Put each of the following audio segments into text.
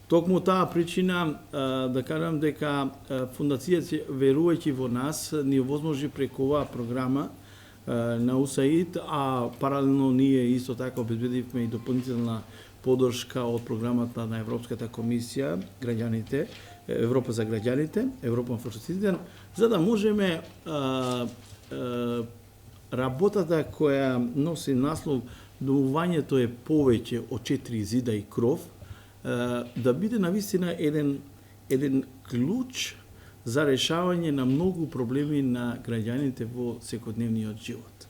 Токму таа причина, да кажам дека фундацијата верувајќи во нас ни овозможи преку оваа програма на УСАИД, а паралелно ние исто така обезбедивме и дополнителна поддршка од програмата на Европската комисија, граѓаните, Европа за граѓаните, Европа for Citizen, за да можеме работата која носи наслов "Домувањето е повеќе од 4 зида и кров", да биде навистина еден клуч за решавање на многу проблеми на граѓаните во секојдневниот живот.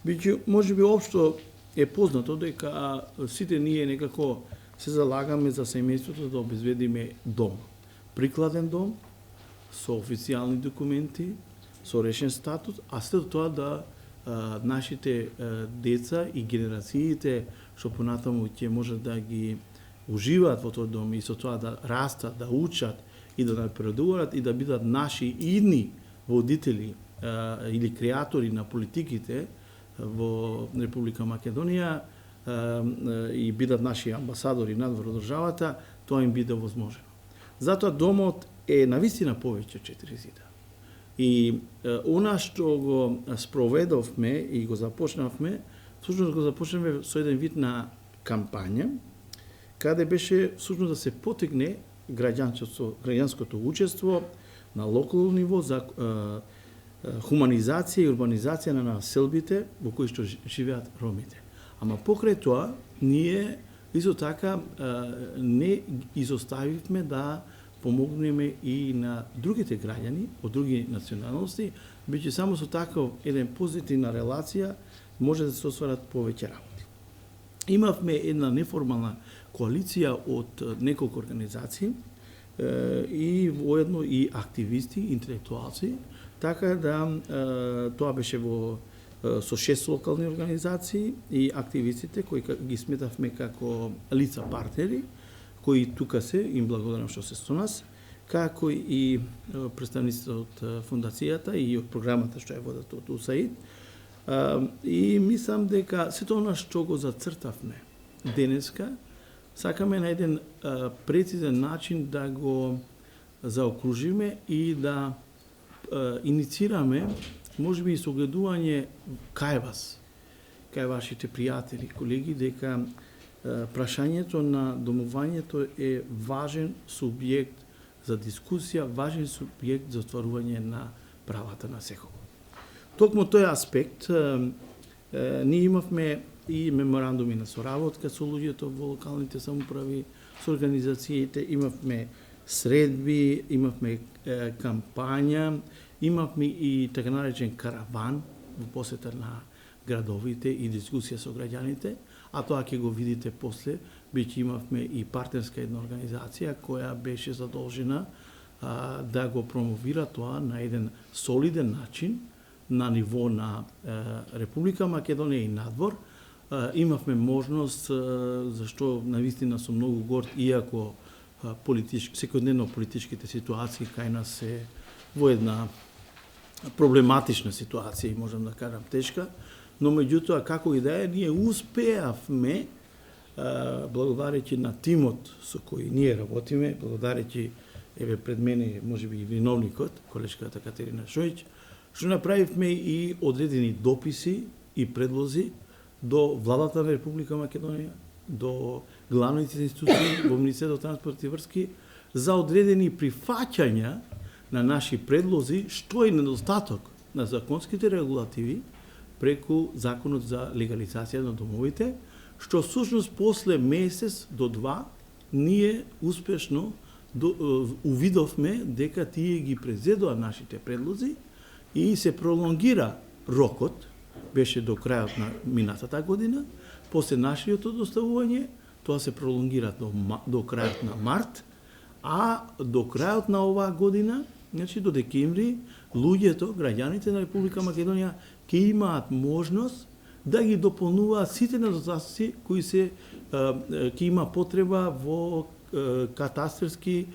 Биќе можеби општо е познато дека сите ние некако се залагаме за семејството да обезбедиме дом. Прикладен дом, со официјални документи, со решен статус, а след тоа да нашите деца и генерациите што понатаму ќе можат да ги уживаат во тој дом и со тоа да растат, да учат и да напредуваат и да бидат наши идни водители или креатори на политиките во Република Македонија и бидат наши амбасадори надвор од државата, тоа им биде возможено. Затоа домот е навистина повеќе од 4 зида. И она што го спроведовме и го започнавме, всушност го започнавме со еден вид на кампања, каде беше всушност да се потегне граѓанското учество на локално ниво за хуманизација и урбанизација на населбите во кои што живеат ромите. Ама покрај тоа, ние исто така не изоставивме да помогнеме и на другите граѓани од други националности, биќе само со таков еден позитивна релација може да се остварат повеќе работи. Имавме една неформална коалиција од неколку организации и воедно и активисти, интелектуалци, така да тоа беше со 6 локални организации и активистите кои ги сметавме како лица партнери, кои тука се, им благодарам што се со нас, како и представниците од фундацијата и од програмата што ја водат од УСАИД. И мислам дека сето она што го зацртавме денеска, сакаме на еден прецизен начин да го заокружиме и да иницираме, можеби и согледување кај вас, кај вашите пријатели, колеги, дека прашањето на домувањето е важен субјект за дискусија, важен субјект за остварување на правата на секого. Токму тој аспект, ние имавме и меморандуми на соработка со луѓето во локалните самоуправи, со организациите, имавме средби, имавме кампања, имавме и така наречен караван во посета на градовите и дискусија со граѓаните, а тоа ќе го видите после, биќе имавме и партнерска една организација која беше задолжена да го промовира тоа на еден солиден начин на ниво на Република Македонија и надвор. Имавме можност, зашто навистина сум многу горд, иако секојдневно политичките ситуации кај нас се во една проблематична ситуација, и можам да кажам тешка, но меѓутоа како и да е, ние успеавме, благодарејќи на тимот со кој ние работиме, благодарејќи пред мене можеби и виновникот, колешката Катерина Шојич, што направивме и одредени дописи и предлози до владата на Република Македонија, до главните институции во Министерството транспорт и врски за одредени прифаќања на наши предлози, што е недостаток на законските регулативи преку законот за легализација на домовите, што всушност после месец до 2 ние успешно увидовме дека тие ги презедоа нашите предлози и се пролонгира рокот, беше до крајот на минатата година, после нашиот доставување, тоа се пролонгира до крајот на март, а до крајот на оваа година, значи до декември, луѓето, граѓаните на Република Македонија ќе имаат можност да ги дополнуваат сите недостатоци кои ќе има потреба во катастерски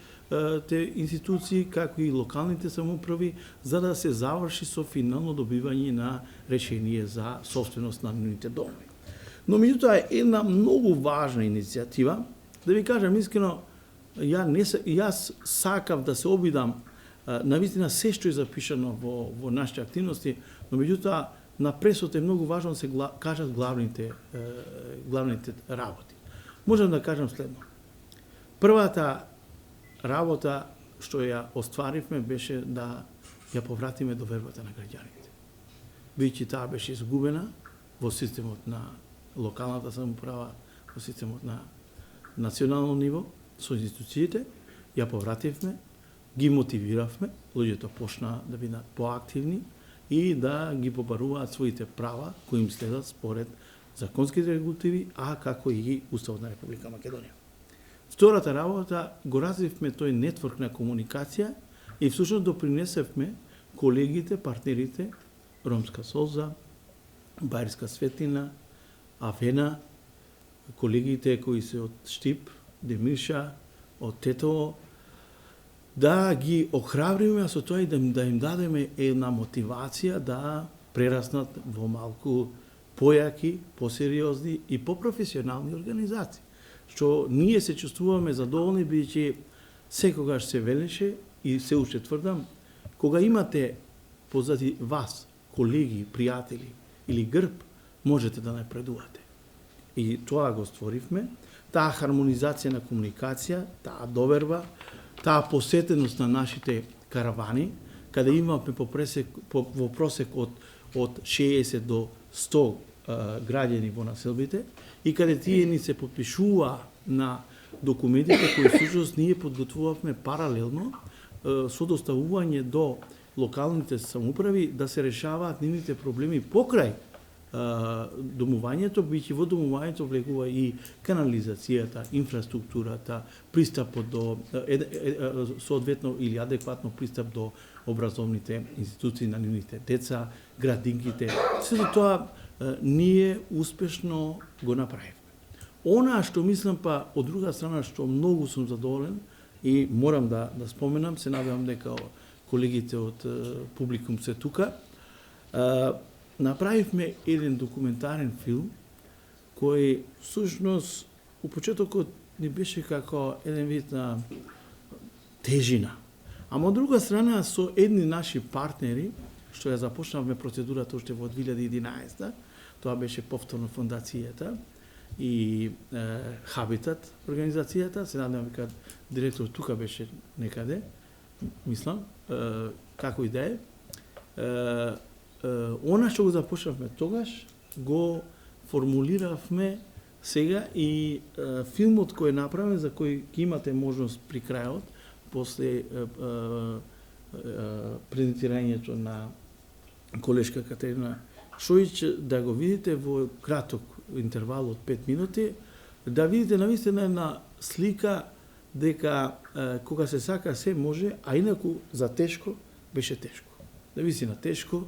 институции, како и локалните самоуправи, за да се заврши со финално добивање на решение за собственост на нивните домови. Но меѓутоа една многу важна иницијатива, да ви кажам искрено, Јас сакав да се обидам навистина се што е запишано во нашите активности, но меѓутоа на пресот е многу важно да се кажат главните работи. Можам да кажам следно. Првата работа што ја остваривме беше да ја повратиме довербата на граѓаните. Бидејќи таа беше изгубена во системот на локалната самоуправа, во системот на национално ниво, со институциите, ја повративме, ги мотивиравме, луѓето почнаа да бидат поактивни и да ги побаруваат своите права кои им следат според законските регулативи, а како и Уставот на Република Македонија. Втората работа го развивме тој нетворк на комуникација и всушност допринесевме колегите, партнерите, Ромска солза, Бајерска светлина, Авена, колегите кои се од Штип, Демирша, од Тетово, да ги охрабриме со тоа и да им дадеме една мотивација да прераснат во малку појаки, посериозни и попрофесионални организации. Што ние се чувствуваме задоволни, бидејќи секогаш се велеше и се уште тврдам, кога имате позади вас колеги, пријатели или грб, можете да напредувате. И тоа го створивме, таа хармонизација на комуникација, таа доверба, таа посетеност на нашите каравани, каде имаме во просек од 60 до 100 граѓани во населбите и каде тие ни се подпишува на документите кои всушност ние подготвувавме паралелно со доставување до локалните самоуправи да се решаваат нивните проблеми покрај домувањето, бидејќи во домувањето влегува и канализацијата, инфраструктурата, пристапот до соодветно или адекватно пристап до образовните институции на нивните деца, градинките. Сето тоа ние успешно го направивме. Она што мислам па од друга страна што многу сум задоволен и морам да споменам, се надевам дека колегите од публикум се тука, направивме еден документарен филм кој всушност у почетокот ни беше како еден вид на тежина. Ама од друга страна со едни наши партнери, што ја започнавме процедурата уште во 2011, тоа беше повторно фондацијата и Хабитат организацијата, се надевам дека директор тука беше некаде, мислам, како и да е. Она што го започнавме тогаш, го формулиравме сега и филмот кој е направен, за кој ќе имате можност при крајот, после презентирањето на колешка Катерина Шојич, да го видите во краток интервал од 5 минути, да видите навистина една слика дека кога се сака се може, а инаку за тешко беше тешко. Да висина тешко,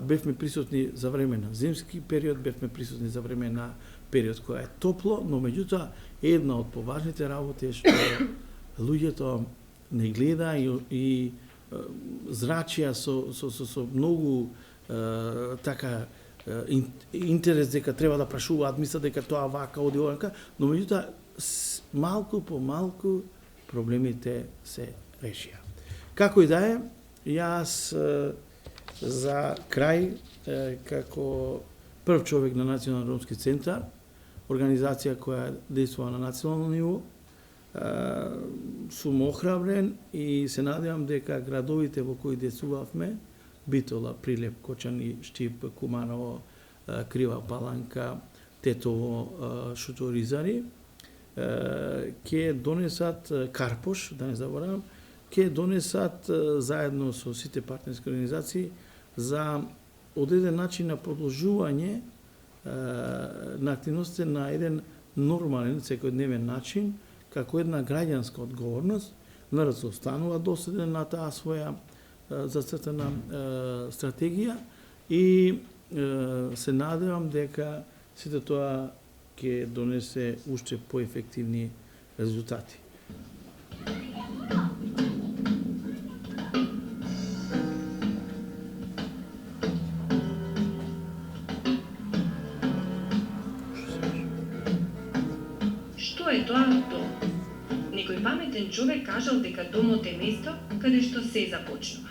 бевме присутни за време на зимски период, бевме присутни за време на период која е топло, но меѓутоа една од поважните работи е што луѓето не гледа и зрачија со многу така интерес дека треба да прашуваат, мислат дека тоа вака оди овака, но меѓутоа малку по малку проблемите се решија. Како и да е, јас за крај, како прв човек на Национален ромски центар, организација која действува на национално ниво, сум охрабрен и се надевам дека градовите во кои действувавме, Битола, Прилеп, Кочани, Штип, Куманово, Крива Паланка, Тетово, Шуторизари, ќе донесат Карпош, да не заборавам, ќе донесат заедно со сите партнерски организации за одреден начин на продолжување на активностите на еден нормален, секојдневен начин, како една граѓанска одговорност, на се останува доследен на таа своја зацртана стратегија и се надевам дека сите тоа ќе донесе уште поефективни резултати. Што е тоа? Некој паметен човек кажал дека домот е место каде што се започнува.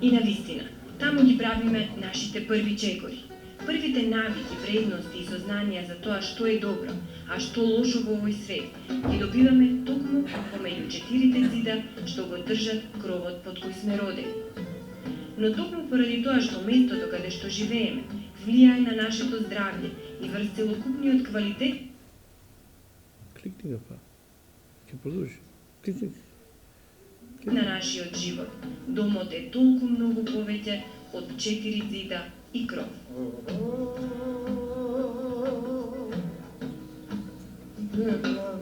И навистина, таму ги правиме нашите први чекори. Првите навики, вредности и сознанија за тоа што е добро, а што лошо во овој свет, ги добиваме токму помеѓу четирите зида што го држат кровот под кој сме родени. Но токму поради тоа што местото каде што живееме влијае на нашето здравје и врз целокупниот квалитет Кликни го па. Ке продолжи. Кликни. на нашиот живот, домот е толку многу повеќе од 4 зида и кров.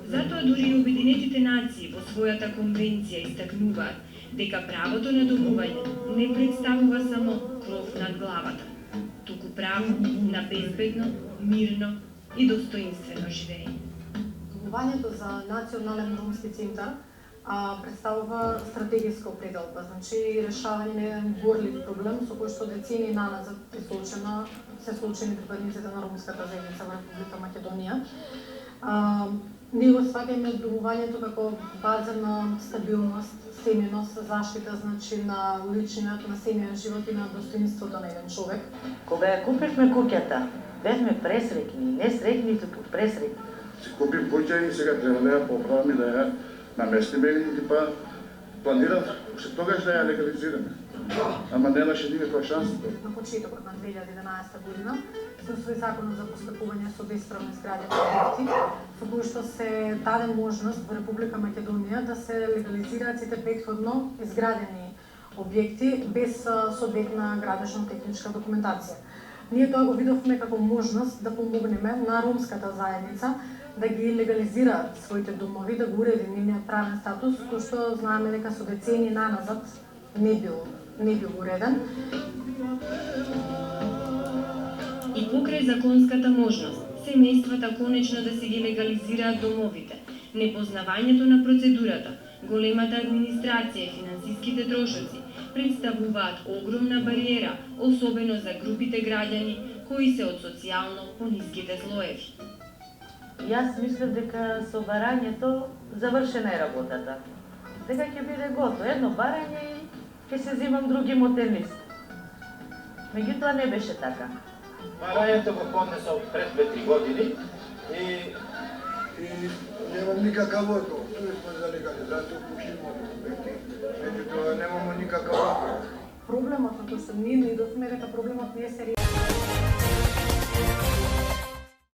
Затоа дури и Обединетите нации во својата конвенција истакнуваат дека правото на домување не представува само кров над главата, туку право на безбедно, мирно и достоинствено живење. Домувањето за Национален ромски центар представува стратегиска определба, значи решавање на еден горлив проблем со кој што децени наназад се случени припадниците на ромската заедница во Република Македонија. Ние го сваќаме домувањето како база на стабилност, семејност, заштита значи на личниот, на семејен живот и на достоинството на еден човек. Кога ја купивме куќата, бевме пресреќни, не среќни, туку пресреќни. Си купим куќа и сега треба да ја поправам и да ја наместиме и па планирав уште тогаш да ја легализираме. Ама немаше никаква шанса. На почетокот на 2011 година се усвои законот за постапување со бесправно изградени објекти, со кој што се даде можност во Република Македонија да се легализираат сите претходно изградени објекти без соодветна градежно-техничка документација. Ние тоа го видовме како можност да помогнеме на ромската заедница да ги легализираат своите домови, да го уреди нивниот правен статус, кој што знаеме дека со децени наназад не бил уреден. И покрај законската можност, семејствата конечно да си ги легализираат домовите, непознавањето на процедурата, големата администрација и финансиските трошоци представуваат огромна бариера, особено за групите граѓани кои се од социјално пониските слоеви. Јас мислев дека со барањето завршена е работата. Дека ќе биде готово, едно барање и ќе се земам други мотен лист. Меѓутоа не беше така. Барањето го поднесов пред 2-3 години и немам никакав одговор. Тук сме за легализација, пушимо објекти. Меѓутоа немамо никакав одговор. Проблемот на кој што ние наидовме дека проблемот не е сериозен.